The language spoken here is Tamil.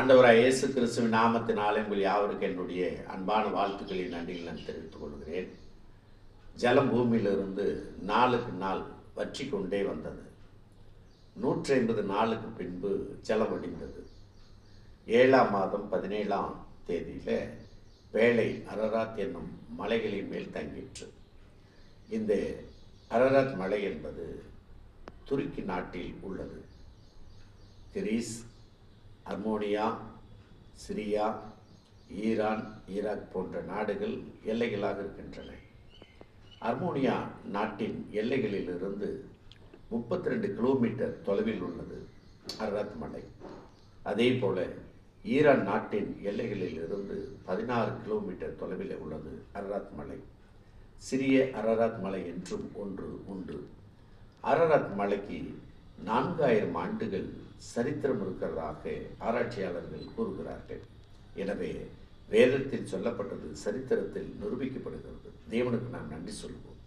ஆண்டவராய் இயேசு கிறிஸ்துவின் நாமத்தினாலே உங்கள் யாவருக்கு என்னுடைய அன்பான வாழ்த்துக்களை நன்றிகள் நான் தெரிவித்துக் கொள்கிறேன். ஜலம் பூமியிலிருந்து நாளுக்கு நாள் வற்றி கொண்டே வந்தது. 150 நாளுக்கு பின்பு ஜலம் வடிந்தது. 7ஆம் மாதம் 17ஆம் தேதியில் வேலை அரராத் என்னும் மலைகளின் மேல் தங்கிற்று. இந்த அரராத் மலை என்பது துருக்கி நாட்டில் உள்ளது. கிரீஸ், அர்மோனியா, சிரியா, ஈரான், ஈராக் போன்ற நாடுகள் எல்லைகளாக இருக்கின்றன. அர்மோனியா நாட்டின் எல்லைகளிலிருந்து 32 கிலோமீட்டர் தொலைவில் உள்ளது அரராத் மலை. அதே போல ஈரான் நாட்டின் எல்லைகளிலிருந்து 16 கிலோமீட்டர் தொலைவில் உள்ளது அரராத் மலை. சிறிய அரராத் மலை என்றும் ஒன்று உண்டு. அரராத் மலைக்கு 4000 ஆண்டுகள் சரித்திரம் இருக்கிறதாக ஆராய்ச்சியாளர்கள் கூறுகிறார்கள். எனவே வேதத்தில் சொல்லப்பட்டது சரித்திரத்தில் நிரூபிக்கப்படுகிறது. தேவனுக்கு நாம் நன்றி சொல்வோம்.